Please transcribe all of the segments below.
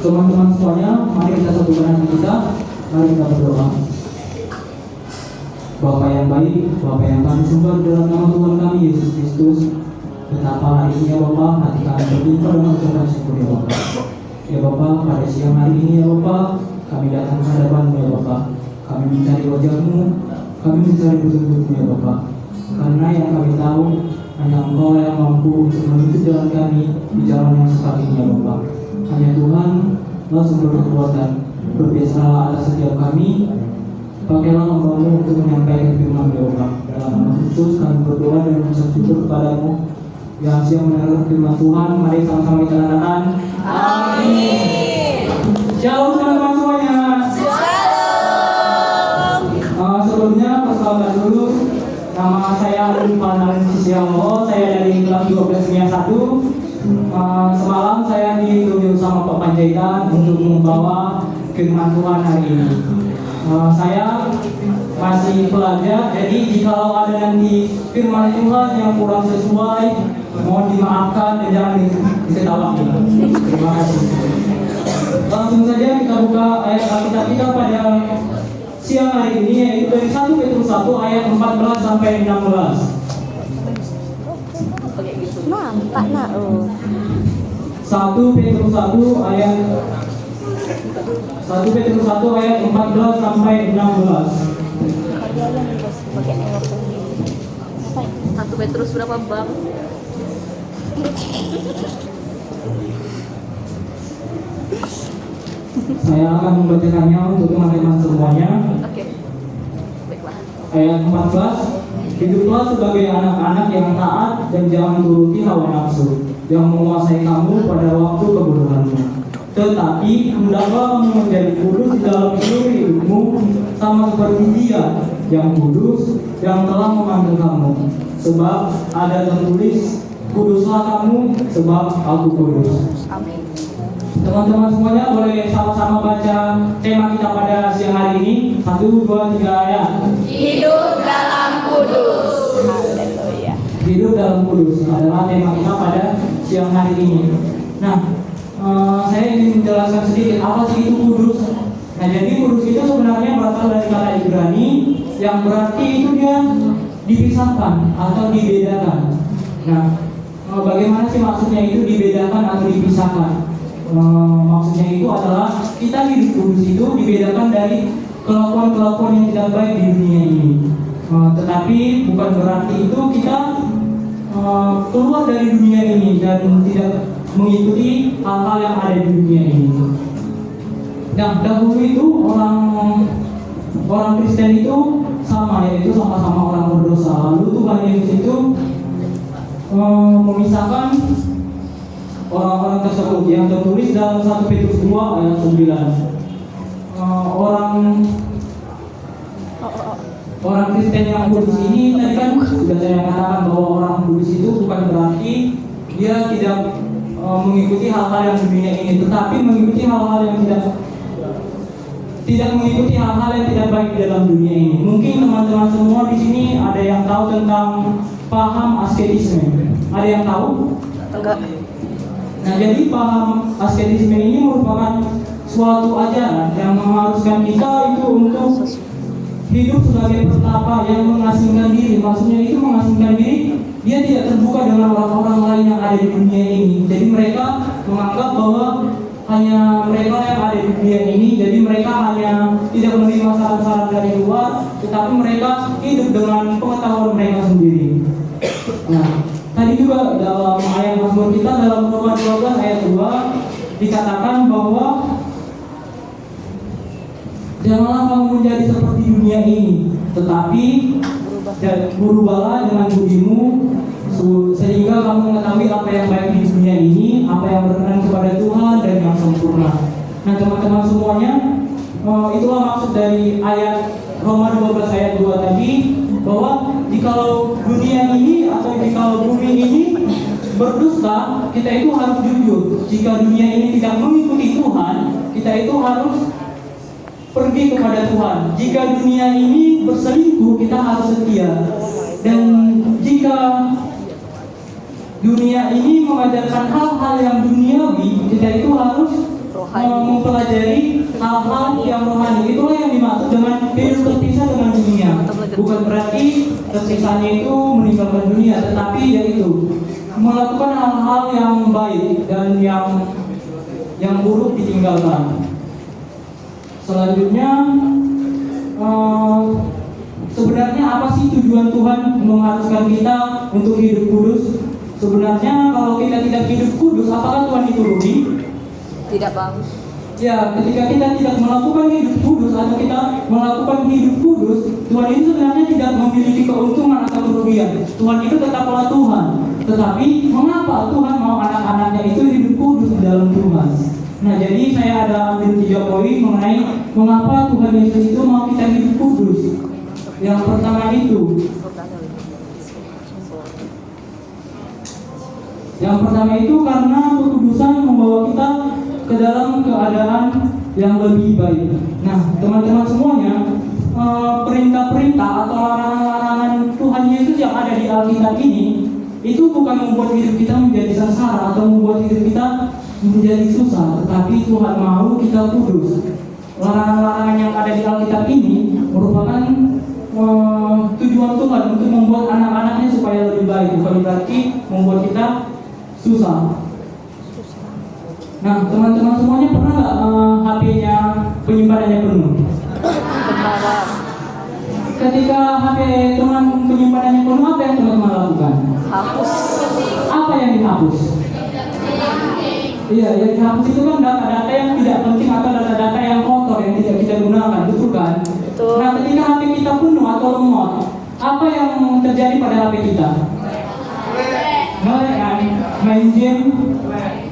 Teman-teman semuanya, mari kita satukan hati kita, mari kita berdoa. Bapa yang baik, Bapa yang kami sembah dalam nama Tuhan kami Yesus Kristus, betapa hari ini ya Bapa, hati kami berlimpah dengan ucapan syukur ya Bapa. Ya Bapa, pada siang hari ini ya Bapa, kami datang ke hadapan-Mu ya Bapa. Kami mencari wajah-Mu, kami mencari petunjuk-Mu ya Bapa. Karena yang kami tahu, hanya Engkau yang mampu untuk menuntut jalan kami di jalan yang sesat ini ya Bapa. Hanya Tuhan lah sumber kekuatan. Berbiasalah atas setiap kami. Pakailah hamba-Mu untuk menyampaikan firman ya Bapa. Dalam nama Kristus kami berdoa dan mengucap syukur kepadamu. Yang siap mendengar firman Tuhan, mari sama-sama kita katakan amin. Shalom teman-teman semuanya. Shalom. Sebelumnya perkenalkan dulu, nama saya Arun Panarin Sisiamo. Saya dari kelas 12 Kimia 1. Semalam saya ditunjuk sama Pak Panjaitan untuk membawa firman Tuhan hari ini. Saya masih pelajar, jadi jikalau ada nanti firman Tuhan yang kurang sesuai, mohon dimaafkan dan jangan disetawaki. Terima kasih. Langsung saja kita buka ayat Alkitab kita pada siang hari ini, yaitu dari 1 Petrus 1 ayat 14 sampai 16. Nampak nak. 1 Petrus 1 ayat 14 sampai 16. 1 Petrus berapa bang? Saya akan membacakannya untuk teman-teman semuanya. Oke. Baiklah. Ayat 14. Hiduplah sebagai anak-anak yang taat dan jangan turuti hawa nafsu yang menguasai kamu pada waktu kebodohanmu. Tetapi hendaklah kamu menjadi kudus di dalam seluruh hidupmu, sama seperti Dia yang kudus yang telah memanggil kamu. Sebab ada tertulis, kuduslah kamu sebab Aku kudus. Amin. Teman-teman semuanya boleh sama-sama baca tema kita pada siang hari ini. 1, 2, 3 ayat. Hidup dalam kudus. Haleluya. Hidup dalam kudus adalah tema kita pada siang hari ini. Nah, saya ingin menjelaskan sedikit apa sih itu kudus. Nah, jadi kudus itu sebenarnya berasal dari kata Ibrani yang berarti itu dia dipisahkan atau dibedakan. Nah, bagaimana sih maksudnya itu dibedakan atau dipisahkan? Maksudnya itu adalah kita hidup kudus itu dibedakan dari kelakuan-kelakuan yang tidak baik di dunia ini. Tetapi bukan berarti itu kita keluar dari dunia ini dan tidak mengikuti hal-hal yang ada di dunia ini. Nah, dahulu itu orang Kristen itu sama, yaitu sama-sama orang berdosa. Lalu Tuhan Yesus itu memisahkan orang-orang tersebut yang tertulis dalam 1 Petrus 2 ayat 9. Orang Kristen yang kudus ini tadi kan sudah saya katakan bahwa orang kudus itu bukan berarti dia tidak mengikuti hal-hal yang di dunia ini, tetapi mengikuti hal-hal yang tidak mengikuti hal-hal yang tidak baik di dalam dunia ini. Mungkin teman-teman semua di sini ada yang tahu tentang paham asketisme. Ada yang tahu? Enggak. Nah, jadi paham asketisme ini merupakan suatu ajaran yang mengharuskan kita itu untuk hidup sebagai petapa yang mengasingkan diri. Maksudnya itu mengasingkan diri, dia tidak terbuka dengan orang-orang lain yang ada di dunia ini. Jadi mereka menganggap bahwa hanya mereka yang ada di dunia ini. Jadi mereka hanya tidak menerima saran-saran dari luar, tetapi mereka hidup dengan pengetahuan mereka sendiri. Nah, tadi juga dalam ayat Mazmur kita dalam Roma 12 ayat 2 dikatakan bahwa janganlah kamu menjadi seperti dunia ini, tetapi berubahlah dengan budimu sehingga kamu mengetahui apa yang baik di dunia ini, apa yang berkenan kepada Tuhan dan yang sempurna. Nah, teman-teman semuanya, itulah maksud dari ayat Roma 12 ayat 2 tadi, bahwa jikalau dunia ini atau jikalau bumi ini berdusta, kita itu harus jujur. Jika dunia ini tidak mengikuti Tuhan, kita itu harus pergi kepada Tuhan. Jika dunia ini berselingkuh, kita harus setia. Dan jika dunia ini mengajarkan hal-hal yang duniawi, kita itu harus mempelajari hal-hal yang rohani. Itulah yang dimaksud dengan hidup terpisah dengan dunia. Bukan berarti terpisahnya itu meninggalkan dunia, tetapi yaitu melakukan hal-hal yang baik dan yang buruk ditinggalkan. Selanjutnya, sebenarnya apa sih tujuan Tuhan mengharuskan kita untuk hidup kudus? Sebenarnya kalau kita tidak hidup kudus, apakah Tuhan itu rugi? Tidak, Bang. Ya, ketika kita tidak melakukan hidup kudus atau kita melakukan hidup kudus, Tuhan itu sebenarnya tidak memiliki keuntungan atau kerugian. Tuhan itu tetaplah Tuhan. Tetapi mengapa Tuhan mau anak-anaknya itu hidup kudus di dalam Tuhan? Nah, jadi saya ada ambil 3 poin mengenai mengapa Tuhan Yesus itu mau kita hidup kudus. Yang pertama itu karena kekudusan membawa kita ke dalam keadaan yang lebih baik. Nah, teman-teman semuanya, perintah-perintah atau larangan-larangan Tuhan Yesus yang ada di Alkitab ini itu bukan membuat hidup kita menjadi sengsara atau membuat hidup kita menjadi susah, tetapi Tuhan mau kita kudus. Larangan-larangan yang ada di Alkitab ini merupakan tujuan Tuhan untuk membuat anak-anaknya supaya lebih baik, bukan berarti membuat kita susah. Nah, teman-teman semuanya pernah nggak HP-nya penyimpanannya penuh? Ketika HP teman penyimpanannya penuh, apa yang teman-teman lakukan? Hapus. Apa yang dihapus? Iya, yang dihapus itu kan data-data yang tidak penting atau data-data yang kotor yang tidak kita gunakan, betul kan? Betul. Nah, ketika HP kita penuh atau lemot, apa yang terjadi pada HP kita? Ngelek kan? Main game,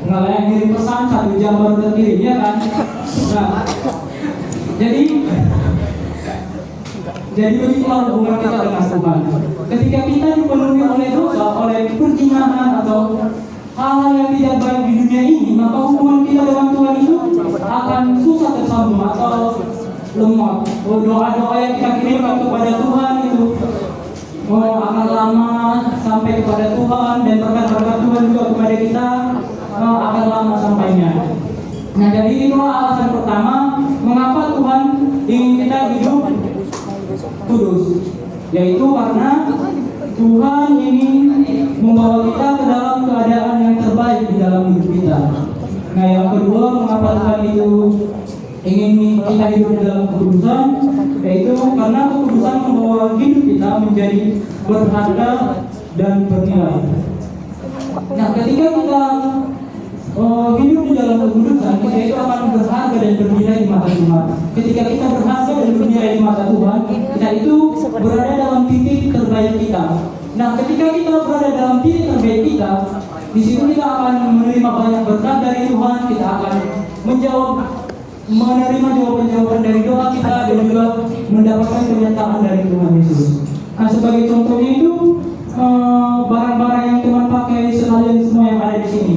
ngelek, ngirim pesan 1 jam baru terkirim, ya kan? Nah, jadi begitulah hubungan kita dengan Tuhan. Ketika kita dipenuhi oleh dosa, oleh perzinahan atau hal-hal yang tidak baik di dunia ini, maka hubungan kita dengan Tuhan itu akan susah tersambung atau lemot. Doa-doa yang kita kirimkan kepada Tuhan itu akan lama sampai kepada Tuhan, dan berkat-berkat Tuhan juga kepada kita akan lama sampainya. Nah, jadi itulah alasan pertama mengapa Tuhan ingin kita hidup kudus, yaitu karena Tuhan ingin membawa kita ke dalam keadaan yang terbaik di dalam hidup kita. Nah, yang kedua, mengapa Tuhan itu ingin kita hidup di dalam kekudusan, yaitu karena kekudusan membawa hidup kita menjadi berharga dan bernilai. Nah, ketika kita hidup di dalam kekudusan, kita itu akan berharga dan bernilai di mata Tuhan. Ketika kita berharga dan bernilai di mata Tuhan, kita itu berada dalam titik terbaik kita. Nah, ketika kita berada dalam titik terbaik kita, di situ kita akan menerima banyak berkat dari Tuhan. Kita akan menerima jawaban-jawaban dari doa kita, dan juga mendapatkan kenyataan dari Tuhan Yesus. Nah, sebagai contohnya itu barang-barang yang Tuhan pakai sekalian semua yang ada di sini.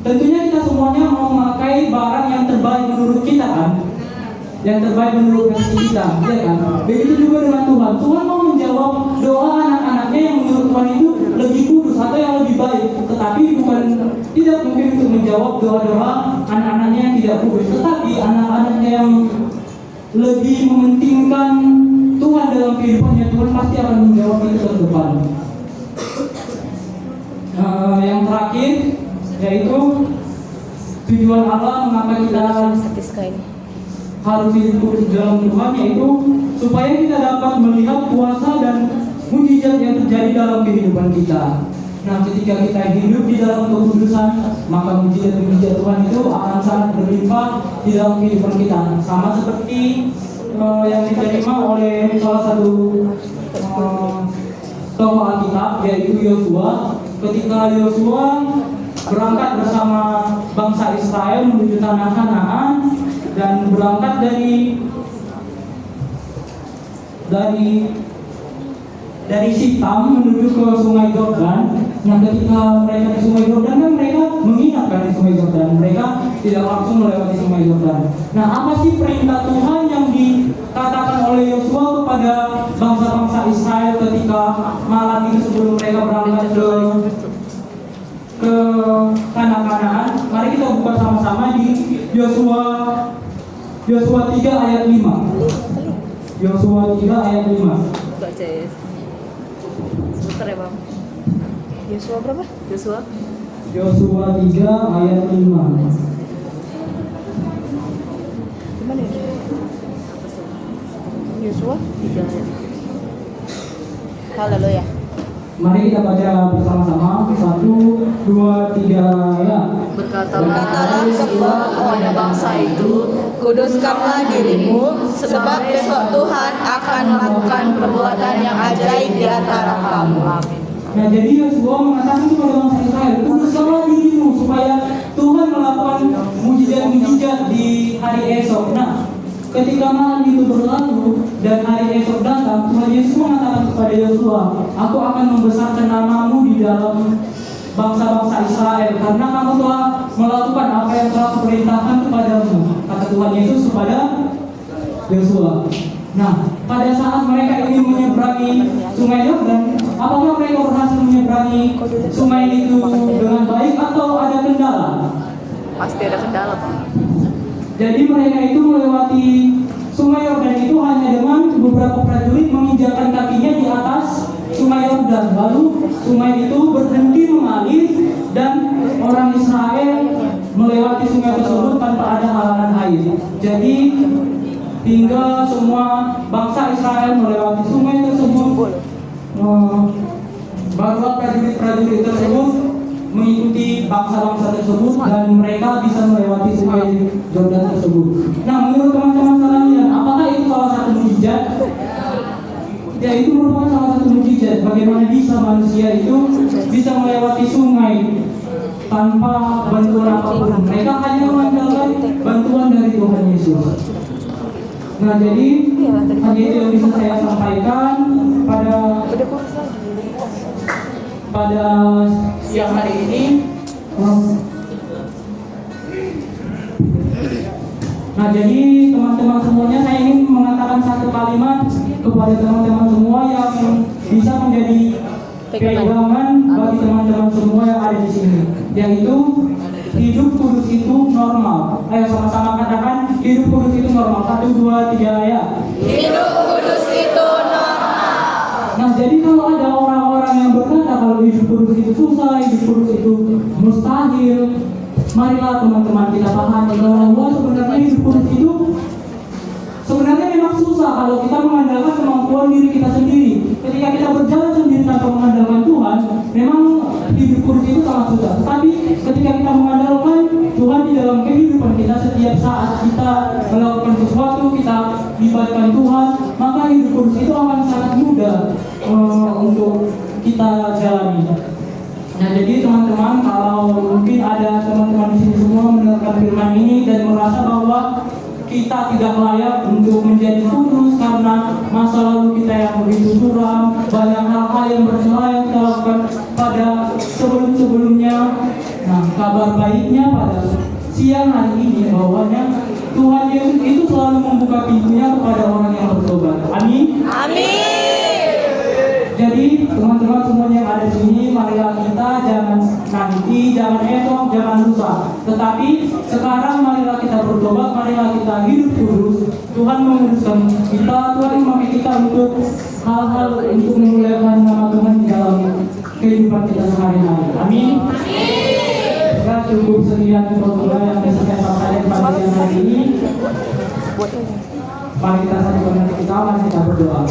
Tentunya kita semuanya mau memakai barang yang terbaik menurut kita kan, yang terbaik menurut versi kita, ya kan? Begitu juga dengan Tuhan. Tuhan mau menjawab doa anak-anaknya yang menurut Tuhan itu lebih kudus atau yang lebih baik, tetapi tidak mungkin untuk menjawab doa-doa anak-anaknya yang tidak kudus, tetapi anak-anaknya yang lebih mementingkan Tuhan dalam kehidupannya, Tuhan pasti akan menjawab itu ke depan. Yang terakhir, yaitu tujuan Allah mengapa kita harus hidup kudus dalam Tuhan, yaitu supaya kita dapat melihat kuasa dan mujizat yang terjadi dalam kehidupan kita. Nah, ketika kita hidup di dalam kekudusan, maka mujizat-mujizat Tuhan itu akan sangat berlimpah di dalam kehidupan kita. Sama seperti yang diterima oleh salah satu tokoh Alkitab, yaitu Yosua. Ketika Yosua berangkat bersama bangsa Israel menuju tanah Kanaan, dan berangkat dari Sitam menuju ke Sungai Yordan. Nah, ketika mereka di Sungai Yordan kan mereka mengingatkan di Sungai Yordan, mereka tidak langsung melewati Sungai Yordan. Nah, apa sih perintah Tuhan yang dikatakan oleh Yosua kepada bangsa-bangsa Israel ketika malam itu sebelum mereka berangkat ke tanah Kanaan? Mari kita buka sama-sama di Yosua Yosua 3 ayat 5. Yosua 3 ayat 5. Baca ya. Sebentar ya bang. Yosua berapa? Yosua. Yosua 3 ayat 5. Gimana ya? Yosua? 3 ayat. Haleluya. Mari kita baca bersama-sama. 1, 2, 3 ya. Berkatalah Yosua kepada bangsa itu, Kuduskanlah dirimu, sebab besok Tuhan akan melakukan perbuatan yang ajaib di antara kamu. Amin. Nah, jadi Yosua mengatakan kepada bangsa Israel, kuduskanlah dirimu supaya Tuhan melakukan mujizat-mujizat di hari esok. Nah, ketika malam itu berlalu dan hari esok datang, Tuhan Yesus mengatakan kepada Yosua, aku akan membesarkan namamu di dalam bangsa-bangsa Israel karena kamu telah melakukan apa yang telah kuperintahkan kepadamu, kata Tuhan Yesus kepada Yosua. Nah, pada saat mereka ingin menyeberangi sungai Yordan, apakah mereka berhasil menyeberangi sungai itu dengan baik atau ada kendala? Pasti ada kendala bang. Jadi mereka itu melewati sungai Yordan itu hanya dengan beberapa prajurit menginjakkan kakinya di atas sungai Yordan. Lalu sungai itu berhenti mengalir dan orang Israel melewati sungai tersebut tanpa ada halangan air. Jadi hingga semua bangsa Israel melewati sungai tersebut, barulah prajurit-prajurit tersebut mengikuti bangsa-bangsa tersebut dan mereka bisa melewati sungai Yordan tersebut. Nah, menurut teman-teman sekalian, apakah itu salah satu mujizat? Ya, itu merupakan salah satu mujizat. Bagaimana bisa manusia itu bisa melewati sungai tanpa bantuan apapun. Mereka hanya mengandalkan bantuan dari Tuhan Yesus. Nah, jadi hanya itu yang bisa saya sampaikan pada siang hari ini. Nah, jadi teman-teman semuanya, saya ingin mengatakan satu kalimat kepada teman-teman semua yang bisa menjadi pegangan bagi teman-teman semua yang ada di sini, yaitu hidup kudus itu normal. Ayo sama-sama katakan, hidup kudus itu normal. 1, 2, 3 ya. Hidup kudus itu normal. Nah, jadi kalau ada orang-orang yang berkata kalau hidup kudus itu susah, hidup kudus itu mustahil, marilah teman-teman kita pahami bahwa sebenarnya hidup kudus itu sebenarnya memang susah kalau kita mengandalkan kemampuan diri kita sendiri. Ketika kita berjalan sendiri tanpa mengandalkan Tuhan, memang hidup kudus itu sangat susah. Tapi ketika kita mengandalkan Tuhan di dalam kehidupan kita, setiap saat kita melakukan sesuatu, kita libatkan Tuhan, maka hidup kudus itu akan sangat mudah untuk kita jalani. Nah, jadi teman-teman, kalau mungkin ada teman-teman di sini semua mendengarkan firman ini dan merasa bahwa kita tidak layak untuk menjadi kudus karena masa lalu kita yang begitu suram, banyak hal-hal yang bersalah yang kita lakukan pada sebelum-sebelumnya. Nah, kabar baiknya pada siang hari ini bahwanya Tuhan Yesus itu selalu membuka pintunya kepada orang yang bertobat. Amin. Amin. Jadi teman-teman semuanya yang ada di sini, marilah kita jangan nanti, jangan esok, jangan lusa, tetapi sekarang marilah kita bertobat, marilah kita hidup kudus. Tuhan menguduskan kita, Tuhan memakai kita untuk hal-hal untuk memuliakan nama Tuhan di dalam kehidupan kita sehari-hari. Amin. Ya, cukup sekian program yang bisa saya sampaikan pada siang hari ini. Mari kita satukan hati kita, mari kita berdoa.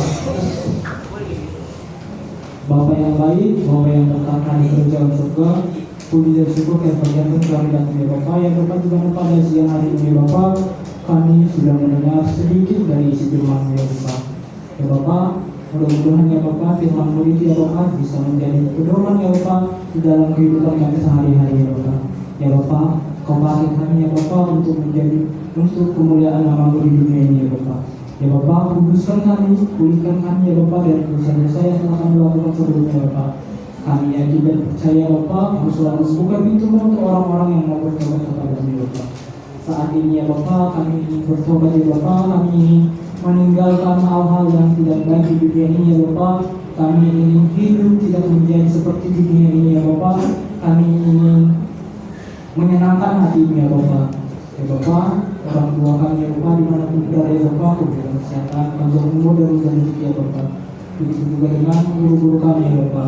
Bapa yang baik, Bapa yang bertahan di kerajaan surga, puji dan syukur yang tergantung kami datang ya Bapa, yang dapat juga pada siang hari ini Bapa, kami sudah mendengar sedikit dari isi firman ya Bapa. Ya Bapa, mudah-mudahan ya Bapa, firman-Mu itu ya Bapa bisa menjadi pedoman ya Bapa di dalam kehidupan kami sehari-hari ya Bapa. Ya Bapa, Kau pakai kami ya Bapa untuk kemuliaan nama-Mu di dunia ini ya Bapa. Ya Bapa, kuduskan kami, pulihkan kami ya Bapa dari dosa-dosa yang telah kami lakukan sebelumnya ya Bapa. Kami yakin dan percaya Bapa, Kau selalu membuka pintu-Mu untuk orang-orang yang mau bertobat kepada-Mu ya Bapa. Saat ini ya Bapa, kami ingin bertobat ya Bapa, kami ingin meninggalkan hal-hal yang tidak baik di dunia ini ya Bapa. Kami ingin hidup tidak menjadi seperti di dunia ini ya Bapa. Kami ingin menyenangkan hati-Mu ya Bapa. Ya Ya Bapa, orang tua kami ya Bapa, dimanapun berada ya Bapa, berikan kesehatan, panjang umur dan rezeki ya Bapa. Begitu juga dengan guru-guru kami ya Bapa.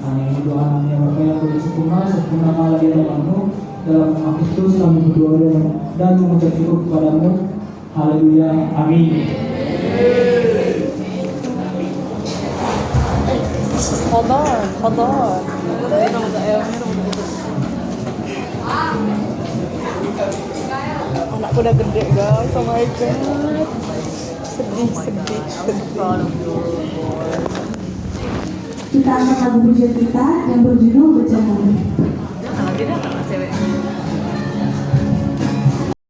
Hanya doa ya Bapa yang boleh sempurna malah di dalammu. Dalam nama Kristus kami berdoa dan mengucap syukur kepadamu. Haleluya, amin. Kodor. Anakku udah gede guys, oh my god. Sedih. Kita angkat lagu pujian kita yang berjudul Berjalan. Jangan lagi dah, cewek.